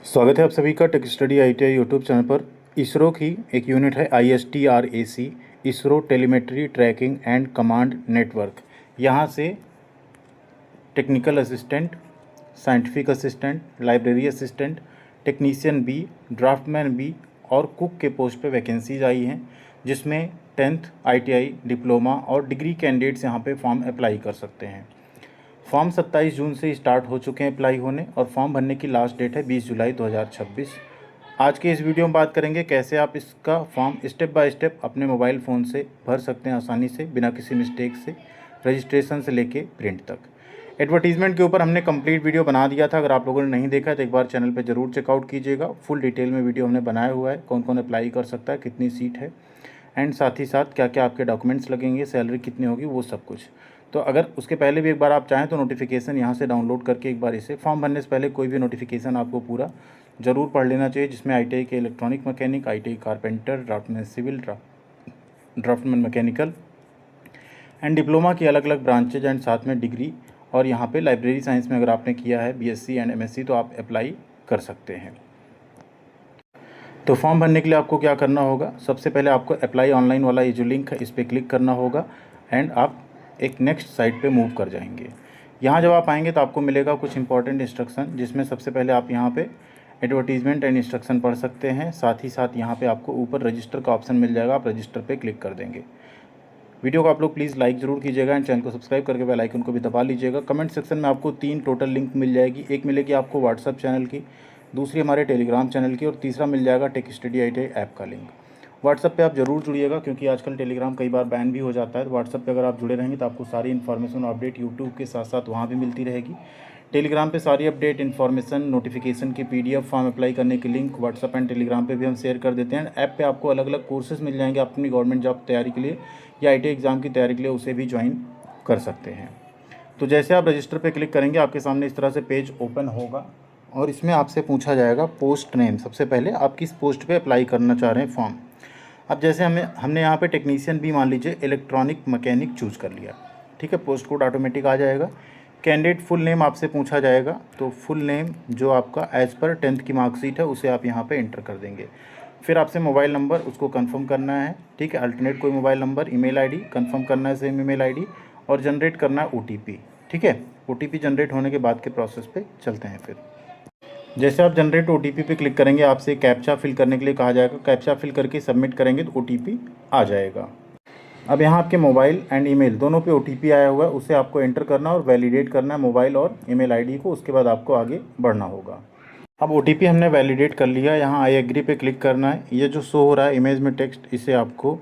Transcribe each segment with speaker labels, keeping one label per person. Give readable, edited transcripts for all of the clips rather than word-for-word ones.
Speaker 1: स्वागत है आप सभी का tech study ITI YouTube channel पर। इसरो की एक यूनिट है ISTRAC, ISRO telemetry tracking and command network. यहाँ से technical assistant, scientific assistant, library assistant, technician B, draftsman B और कुक के पोस्ट पे वैकेंसीज आई हैं, जिसमें 10th ITI डिप्लोमा और डिग्री कैंडिडेट्स यहाँ पे फॉर्म अप्लाई कर सकते हैं। फॉर्म 27 जून से स्टार्ट हो चुके हैं अप्लाई होने और फॉर्म भरने की लास्ट डेट है 20 जुलाई 2026। आज के इस वीडियो में बात करेंगे कैसे आप इसका फॉर्म स्टेप बाय स्टेप अपने मोबाइल फ़ोन से भर सकते हैं आसानी से, बिना किसी मिस्टेक से, रजिस्ट्रेशन से लेके प्रिंट तक। एडवर्टीज़मेंट के ऊपर हमने कंप्लीट वीडियो बना दिया था, अगर आप लोगों ने नहीं देखा है तो एक बार चैनल पर ज़रूर चेकआउट कीजिएगा। फुल डिटेल में वीडियो हमने बनाया हुआ है, कौन कौन अप्लाई कर सकता है, कितनी सीट है एंड साथ ही साथ क्या क्या आपके डॉक्यूमेंट्स लगेंगे, सैलरी कितनी होगी, वो सब कुछ। तो अगर उसके पहले भी एक बार आप चाहें तो नोटिफिकेशन यहाँ से डाउनलोड करके एक बार इसे फॉर्म भरने से पहले कोई भी नोटिफिकेशन आपको पूरा ज़रूर पढ़ लेना चाहिए, जिसमें ITI के electronic mechanic, ITI carpenter, draftsman civil, draftsman mechanical and diploma की अलग अलग ब्रांचेज एंड साथ में डिग्री, और यहाँ पे लाइब्रेरी साइंस में अगर आपने किया है BSc एंड MSc तो आप अप्लाई कर सकते हैं। तो फॉर्म भरने के लिए आपको क्या करना होगा, सबसे पहले आपको अप्लाई ऑनलाइन वाला ये जो लिंक है इस पर क्लिक करना होगा एंड आप एक नेक्स्ट साइट पे मूव कर जाएंगे। यहाँ जब आप आएंगे तो आपको मिलेगा कुछ इंपॉर्टेंट इंस्ट्रक्शन, जिसमें सबसे पहले आप यहाँ पे एडवर्टीजमेंट एंड इंस्ट्रक्शन पढ़ सकते हैं। साथ ही साथ यहाँ पे आपको ऊपर रजिस्टर का ऑप्शन मिल जाएगा, आप रजिस्टर पे क्लिक कर देंगे। वीडियो को आप लोग प्लीज़ लाइक ज़रूर कीजिएगा एंड चैनल को सब्सक्राइब करके बेल आइकन को भी दबा लीजिएगा। कमेंट सेक्शन में आपको 3 टोटल लिंक मिल जाएगी, एक मिलेगी आपको व्हाट्सअप चैनल की, दूसरी हमारे टेलीग्राम चैनल की और तीसरा मिल जाएगा टेक स्टडी ITI ऐप का लिंक। व्हाट्सअप पे आप ज़रूर जुड़िएगा, क्योंकि आजकल टेलीग्राम कई बार बैन भी हो जाता है। तो व्हाट्सअप पे अगर आप जुड़े रहेंगे तो आपको सारी इन्फॉर्मेशन और अपडेट यूट्यूब के साथ साथ वहाँ भी मिलती रहेगी। टेलीग्राम पे सारी अपडेट, इन्फॉर्मेशन, नोटिफिकेशन की PDF, फॉर्म अप्लाई करने की लिंक व्हाट्सअप एंड टेलीग्राम पे भी हम शेयर कर देते हैं। ऐप पे आपको अलग अलग कोर्सेज मिल जाएंगे अपनी गवर्नमेंट जॉब तैयारी के लिए या ITI एग्ज़ाम की तैयारी के लिए, उसे भी ज्वाइन कर सकते हैं। तो जैसे आप रजिस्टर पे क्लिक करेंगे आपके सामने इस तरह से पेज ओपन होगा और इसमें आपसे पूछा जाएगा पोस्ट नेम। सबसे पहले आप किस पोस्ट पे अप्लाई करना चाह रहे हैं फॉर्म। अब जैसे हमने यहाँ पे टेक्नीशियन भी मान लीजिए इलेक्ट्रॉनिक मैकेनिक चूज़ कर लिया, ठीक है, पोस्ट कोड ऑटोमेटिक आ जाएगा। कैंडिडेट फुल नेम आपसे पूछा जाएगा, तो फुल नेम जो आपका एज़ पर 10th की मार्कशीट है उसे आप यहाँ पे एंटर कर देंगे। फिर आपसे मोबाइल नंबर उसको कंफर्म करना है, ठीक है, अल्टरनेट कोई mobile number, email ID confirm करना है, सेम ईमेल ID, और जनरेट करना है OTP, ठीक है। OTP जनरेट होने के बाद के प्रोसेस पे चलते हैं। फिर जैसे आप जनरेट OTP पे क्लिक करेंगे आपसे कैप्चा फिल करने के लिए कहा जाएगा, कैप्चा फिल करके सबमिट करेंगे तो OTP आ जाएगा। अब यहाँ आपके मोबाइल एंड ईमेल दोनों पे OTP आया हुआ है, उसे आपको एंटर करना और वैलिडेट करना है मोबाइल और ईमेल ID को, उसके बाद आपको आगे बढ़ना होगा। अब OTP हमने वैलिडेट कर लिया, यहाँ आई एग्री पे क्लिक करना है। ये जो शो हो रहा है इमेज में टेक्स्ट, इसे आपको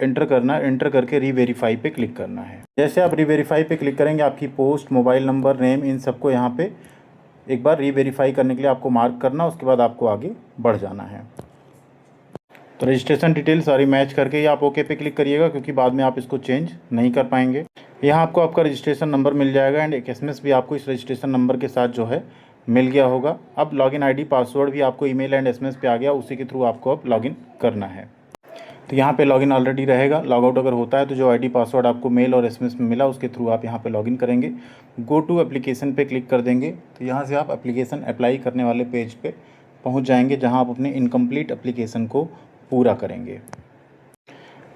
Speaker 1: एंटर करना है, एंटर करके रीवेरीफाई पे क्लिक करना है। जैसे आप रीवेरीफाई पे क्लिक करेंगे आपकी पोस्ट, मोबाइल नंबर, नेम, इन सबको यहाँ पे एक बार रीवेरीफाई करने के लिए आपको मार्क करना, उसके बाद आपको आगे बढ़ जाना है। तो रजिस्ट्रेशन डिटेल सारी मैच करके ही आप ओके पे क्लिक करिएगा, क्योंकि बाद में आप इसको चेंज नहीं कर पाएंगे। यहाँ आपको आपका रजिस्ट्रेशन नंबर मिल जाएगा एंड एक SMS भी आपको इस रजिस्ट्रेशन नंबर के साथ जो है मिल गया होगा। अब लॉगिन ID पासवर्ड भी आपको ईमेल एंड SMS पे आ गया, उसी के थ्रू आपको अब लॉगिन करना है। तो यहाँ पे लॉगिन ऑलरेडी रहेगा, लॉगआउट अगर होता है तो जो ID पासवर्ड आपको मेल और SMS में मिला उसके थ्रू आप यहाँ पे लॉगिन करेंगे। गो टू एप्लीकेशन पे क्लिक कर देंगे, तो यहाँ से आप एप्लीकेशन अप्लाई करने वाले पेज पे पहुँच जाएंगे, जहाँ आप अपने इनकम्प्लीट एप्लीकेशन को पूरा करेंगे।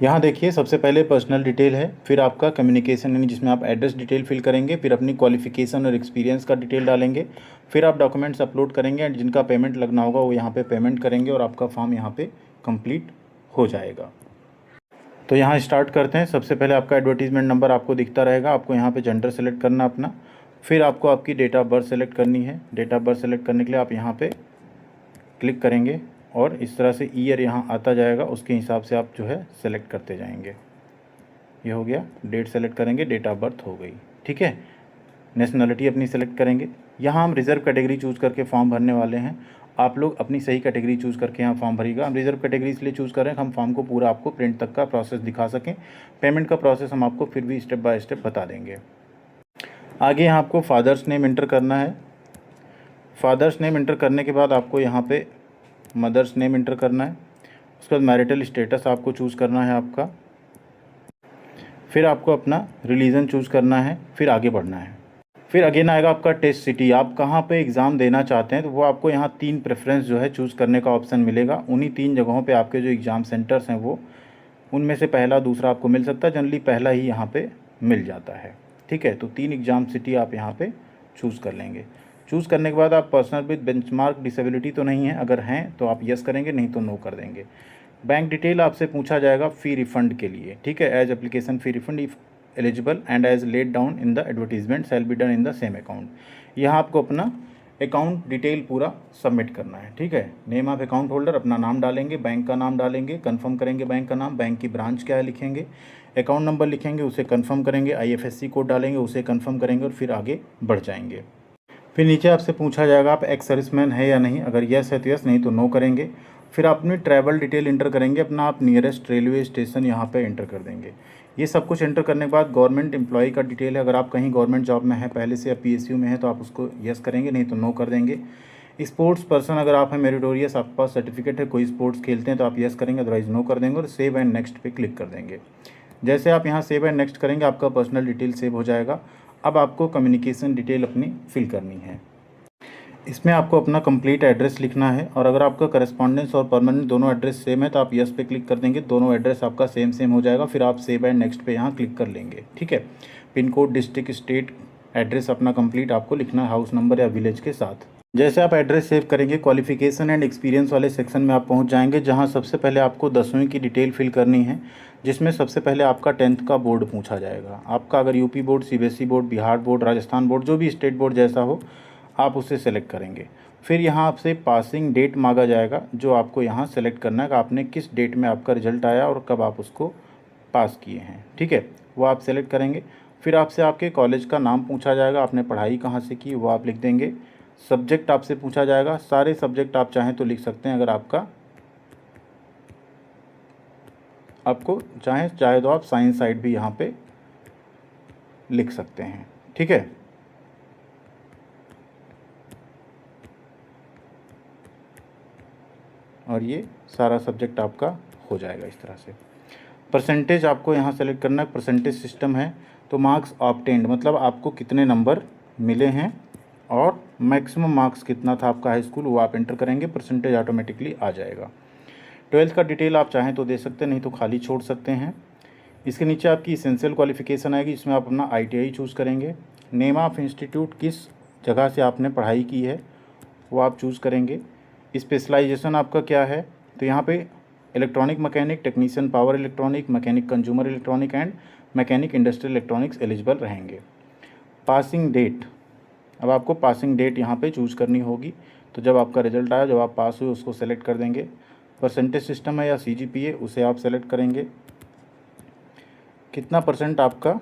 Speaker 1: यहाँ देखिए सबसे पहले पर्सनल डिटेल है, फिर आपका कम्युनिकेशन यानी जिसमें आप एड्रेस डिटेल फिल करेंगे, फिर अपनी क्वालिफिकेशन और एक्सपीरियंस का डिटेल डालेंगे, फिर आप डॉक्यूमेंट्स अपलोड करेंगे एंड जिनका पेमेंट लगना होगा वो यहाँ पे पेमेंट करेंगे और आपका फॉर्म यहाँ पे कंप्लीट हो जाएगा। तो यहाँ स्टार्ट करते हैं। सबसे पहले आपका एडवर्टीजमेंट नंबर आपको दिखता रहेगा, आपको यहाँ पे जेंडर सेलेक्ट करना अपना, फिर आपको आपकी डेट ऑफ बर्थ सेलेक्ट करनी है। डेट ऑफ बर्थ सेलेक्ट करने के लिए आप यहाँ पे क्लिक करेंगे और इस तरह से ईयर यहाँ आता जाएगा, उसके हिसाब से आप जो है सेलेक्ट करते जाएंगे। ये हो गया, डेट सेलेक्ट करेंगे, डेट ऑफ बर्थ हो गई, ठीक है। नेशनलिटी अपनी सेलेक्ट करेंगे। यहाँ हम रिजर्व कैटेगरी चूज़ करके फॉर्म भरने वाले हैं, आप लोग अपनी सही कैटेगरी चूज़ करके यहाँ फॉर्म भरिएगा। हम रिजर्व कैटेगरी इसलिए चूज़ कर रहे हैं कि हम फॉर्म को पूरा आपको प्रिंट तक का प्रोसेस दिखा सकें। पेमेंट का प्रोसेस हम आपको फिर भी स्टेप बाय स्टेप बता देंगे। आगे यहाँ आपको फादर्स नेम इंटर करना है। फादर्स नेम इंटर करने के बाद आपको यहाँ पे मदर्स नेम इंटर करना है। उसके बाद मैरिटल स्टेटस आपको चूज़ करना है आपका, फिर आपको अपना रिलीजन चूज़ करना है, फिर आगे बढ़ना है। फिर अगेन आएगा आपका टेस्ट सिटी, आप कहाँ पे एग्ज़ाम देना चाहते हैं, तो वो आपको यहाँ 3 प्रेफरेंस जो है चूज़ करने का ऑप्शन मिलेगा। उन्हीं 3 जगहों पे आपके जो एग्ज़ाम सेंटर्स हैं वो उनमें से पहला दूसरा आपको मिल सकता है, जनरली पहला ही यहाँ पे मिल जाता है। ठीक है, तो 3 एग्ज़ाम सिटी आप यहाँ पे चूज़ कर लेंगे। चूज़ करने के बाद आप पर्सनल विद बेंचमार्क डिसेबिलिटी तो नहीं है, अगर हैं तो आप यस करेंगे, नहीं तो नो कर देंगे। बैंक डिटेल आपसे पूछा जाएगा फ़ी रिफ़ंड के लिए। ठीक है, as application fee refund if eligible and as laid down in the advertisement shall be done in the same account. यहाँ आपको अपना अकाउंट डिटेल पूरा सबमिट करना है। ठीक है, नेम ऑफ अकाउंट होल्डर, अपना नाम डालेंगे, बैंक का नाम डालेंगे, कंफर्म करेंगे बैंक का नाम, बैंक की ब्रांच क्या है लिखेंगे, अकाउंट नंबर लिखेंगे, उसे कंफर्म करेंगे, IFSC कोड डालेंगे, उसे कंफर्म करेंगे और फिर आगे बढ़ जाएंगे। फिर नीचे आपसे पूछा जाएगा आप एक्स सर्विसमैन है या नहीं, अगर यस है तो यस, नहीं तो नो करेंगे। फिर आप अपनी ट्रैवल डिटेल इंटर करेंगे, अपना आप नियरेस्ट रेलवे स्टेशन यहाँ पे इंटर कर देंगे। ये सब कुछ इंटर करने के बाद गवर्नमेंट एम्प्लॉय का डिटेल है, अगर आप कहीं गवर्नमेंट जॉब में है पहले से या PSU में है तो आप उसको यस करेंगे, नहीं तो नो कर देंगे। स्पोर्ट्स पर्सन अगर आप हैं मेरिटोरियस, आपके पास सर्टिफिकेट है, कोई स्पोर्ट्स खेलते हैं तो आप यस करेंगे, अदरवाइज नो कर देंगे और सेव एंड नेक्स्ट पे क्लिक कर देंगे। जैसे आप यहाँ सेव एंड नेक्स्ट करेंगे आपका पर्सनल डिटेल सेव हो जाएगा। अब आपको कम्युनिकेशन डिटेल अपनी फिल करनी है। इसमें आपको अपना कंप्लीट एड्रेस लिखना है और अगर आपका करस्पॉन्डेंस और परमानेंट दोनों एड्रेस सेम है तो आप यस पे क्लिक कर देंगे, दोनों एड्रेस आपका सेम हो जाएगा। फिर आप सेव एंड नेक्स्ट पे यहाँ क्लिक कर लेंगे। ठीक है, pin code, district, state, address अपना कंप्लीट आपको लिखना है, हाउस नंबर या विलेज के साथ। जैसे आप एड्रेस सेव करेंगे क्वालिफिकेशन एंड एक्सपीरियंस वाले सेक्शन में आप पहुँच जाएंगे, जहाँ सबसे पहले आपको 10वीं की डिटेल फिल करनी है, जिसमें सबसे पहले आपका 10th का बोर्ड पूछा जाएगा। आपका अगर UP board, CBSE board, Bihar board, Rajasthan board, जो भी स्टेट बोर्ड जैसा हो आप उसे सेलेक्ट करेंगे। फिर यहाँ आपसे पासिंग डेट मांगा जाएगा, जो आपको यहाँ सेलेक्ट करना है कि आपने किस डेट में आपका रिजल्ट आया और कब आप उसको पास किए हैं। ठीक है, वो आप सेलेक्ट करेंगे। फिर आपसे आपके कॉलेज का नाम पूछा जाएगा, आपने पढ़ाई कहाँ से की वो आप लिख देंगे। सब्जेक्ट आपसे पूछा जाएगा, सारे सब्जेक्ट आप चाहें तो लिख सकते हैं, अगर आपको चाहे तो आप साइंस साइड भी यहाँ पे लिख सकते हैं। ठीक है, और ये सारा सब्जेक्ट आपका हो जाएगा इस तरह से। परसेंटेज आपको यहाँ सेलेक्ट करना है, परसेंटेज सिस्टम है तो मार्क्स ऑब्टेन्ड मतलब आपको कितने नंबर मिले हैं और मैक्सिमम मार्क्स कितना था आपका हाई स्कूल, वो आप एंटर करेंगे, परसेंटेज ऑटोमेटिकली आ जाएगा। 12th का डिटेल आप चाहें तो दे सकते हैं, नहीं तो खाली छोड़ सकते हैं। इसके नीचे आपकी इसेंशियल क्वालिफिकेशन आएगी, इसमें आप अपना ITI चूज़ करेंगे। नेम ऑफ इंस्टीट्यूट, किस जगह से आपने पढ़ाई की है वो आप चूज़ करेंगे। स्पेशलाइजेशन आपका क्या है, तो यहाँ पे electronic mechanic, technician power electronic, mechanic consumer electronic and mechanic industrial electronics eligible रहेंगे। पासिंग डेट, अब आपको पासिंग डेट यहाँ पे चूज़ करनी होगी, तो जब आपका रिजल्ट आया, जब आप पास हुए उसको सेलेक्ट कर देंगे। परसेंटेज सिस्टम है या CGPA, उसे आप सेलेक्ट करेंगे। कितना परसेंट आपका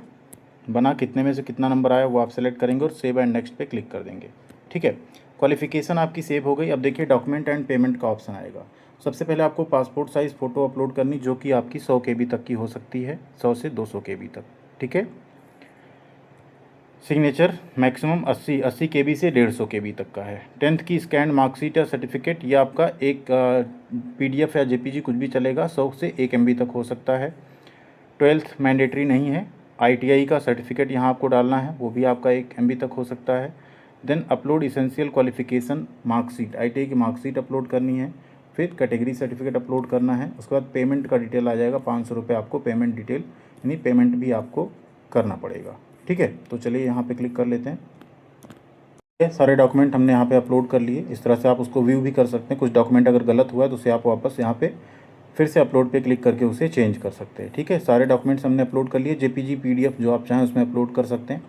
Speaker 1: बना, कितने में से कितना नंबर आया वो आप सेलेक्ट करेंगे और सेव एंड नेक्स्ट पे क्लिक कर देंगे। ठीक है, क्वालिफिकेशन आपकी सेव हो गई। अब देखिए डॉक्यूमेंट एंड पेमेंट का ऑप्शन आएगा। सबसे पहले आपको पासपोर्ट साइज़ फ़ोटो अपलोड करनी, जो कि आपकी 100 KB तक की हो सकती है, 100 से 200 KB तक। ठीक है, सिग्नेचर मैक्सिमम 80 KB से 150 KB तक का है। 10th की स्कैन मार्कशीट या सर्टिफिकेट, ये आपका एक PDF या JPG कुछ भी चलेगा, 100 से 1 MB तक हो सकता है। 12th मैंडेटरी नहीं है। ITI का सर्टिफिकेट यहाँ आपको डालना है, वो भी आपका 1 MB तक हो सकता है। Then upload essential qualification marksheet, ITI की मार्कशीट अपलोड करनी है। फिर कैटेगरी सर्टिफिकेट अपलोड करना है। उसके बाद पेमेंट का डिटेल आ जाएगा, 500 रुपये आपको पेमेंट डिटेल, यानी पेमेंट भी आपको करना पड़ेगा। ठीक है, तो चलिए यहाँ पे क्लिक कर लेते हैं। ये सारे डॉक्यूमेंट हमने यहाँ पे अपलोड कर लिए। इस तरह से आप उसको व्यू भी कर सकते हैं। कुछ डॉक्यूमेंट अगर गलत हुआ है तो उसे आप वापस यहाँ पे फिर से अपलोड पे क्लिक करके उसे चेंज कर सकते हैं। ठीक है, सारे डॉक्यूमेंट्स हमने अपलोड कर लिए। JPG PDF जो आप चाहें उसमें अपलोड कर सकते हैं।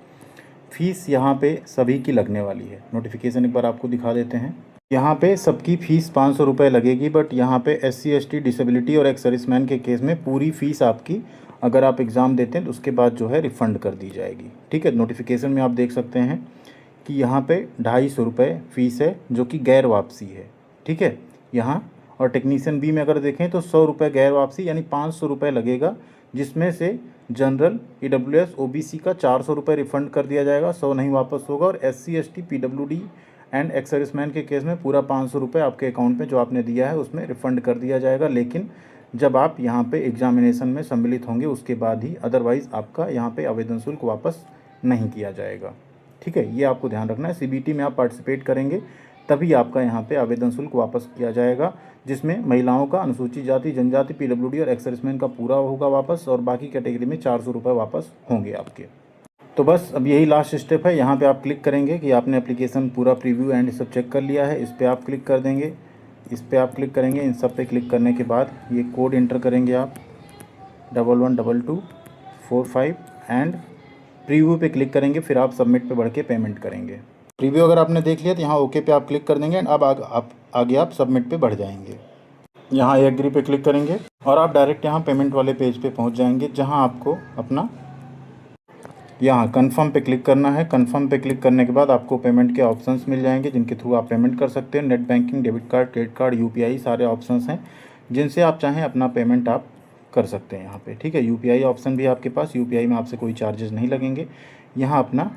Speaker 1: फ़ीस यहाँ पे सभी की लगने वाली है। नोटिफिकेशन एक बार आपको दिखा देते हैं। यहाँ पे सबकी फ़ीस 500 रुपये लगेगी, बट यहाँ पे SC ST डिसेबिलिटी और एक्स सर्विसमैन के केस में पूरी फ़ीस आपकी, अगर आप एग्ज़ाम देते हैं तो उसके बाद जो है रिफ़ंड कर दी जाएगी। ठीक है, नोटिफिकेशन में आप देख सकते हैं कि यहाँ पे 250 रुपये फ़ीस है, जो कि गैर वापसी है। ठीक है, यहाँ और टेक्नीशियन B में अगर देखें तो 100 रुपये गैर वापसी, यानी 500 रुपये लगेगा, जिसमें से जनरल EWS OBC का 400 रुपये रिफ़ंड कर दिया जाएगा, 100 नहीं वापस होगा। और SC ST PWD and ex serviceman के केस में पूरा 500 रुपये आपके अकाउंट में जो आपने दिया है उसमें रिफ़ंड कर दिया जाएगा, लेकिन जब आप यहाँ पे एग्जामिनेशन में सम्मिलित होंगे उसके बाद ही, अदरवाइज़ आपका यहाँ पे आवेदन शुल्क वापस नहीं किया जाएगा। ठीक है, ये आपको ध्यान रखना है। CBT में आप पार्टिसिपेट करेंगे तभी आपका यहाँ पे आवेदन शुल्क वापस किया जाएगा, जिसमें महिलाओं का, अनुसूचित जाति जनजाति, PWD और एक्स-सर्विसमैन का पूरा होगा वापस, और बाकी कैटेगरी में 400 रुपये वापस होंगे आपके। तो बस अब यही लास्ट स्टेप है। यहाँ पे आप क्लिक करेंगे कि आपने एप्लीकेशन पूरा प्रीव्यू एंड सब चेक कर लिया है। इस पर आप क्लिक कर देंगे, इस पर आप क्लिक करेंगे। इन सब पे क्लिक करने के बाद ये कोड इंटर करेंगे आप 112245 एंड प्रीव्यू पे क्लिक करेंगे। फिर आप सबमिट पे बढ़ के पेमेंट करेंगे। प्रीव्यू अगर आपने देख लिया तो यहाँ ओके पे आप क्लिक कर देंगे एंड अब आगे आप सबमिट पे बढ़ जाएंगे। यहाँ एग्री पे क्लिक करेंगे और आप डायरेक्ट यहाँ पेमेंट वाले पेज पे पहुँच जाएंगे, जहाँ आपको अपना यहाँ कन्फर्म पे क्लिक करना है। कन्फर्म पे क्लिक करने के बाद आपको पेमेंट के ऑप्शंस मिल जाएंगे, जिनके थ्रू आप पेमेंट कर सकते हैं। Net banking, debit card, credit card, UPI सारे ऑप्शंस हैं, जिनसे आप चाहें अपना पेमेंट आप कर सकते हैं यहाँ पे। ठीक है, UPI ऑप्शन भी आपके पास, UPI में आपसे कोई चार्जेस नहीं लगेंगे। यहाँ अपना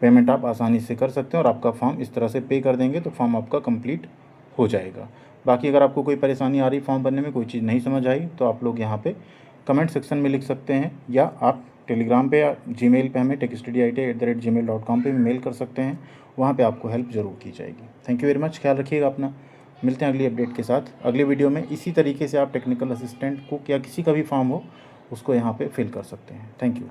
Speaker 1: पेमेंट आप आसानी से कर सकते हैं और आपका फॉर्म इस तरह से पे कर देंगे तो फॉर्म आपका कंप्लीट हो जाएगा। बाकी अगर आपको कोई परेशानी आ रही फॉर्म भरने में, कोई चीज़ नहीं समझ आई, तो आप लोग यहाँ पे कमेंट सेक्शन में लिख सकते हैं, या आप टेलीग्राम पे या जीमेल पे हमें techstudyit@gmail.com पे भी मेल कर सकते हैं। वहाँ पे आपको हेल्प ज़रूर की जाएगी। थैंक यू वेरी मच, ख्याल रखिएगा अपना। मिलते हैं अगली अपडेट के साथ। अगले वीडियो में इसी तरीके से आप टेक्निकल असिस्टेंट, कुक या किसी का भी फॉर्म हो उसको यहाँ पे फिल कर सकते हैं। Thank you.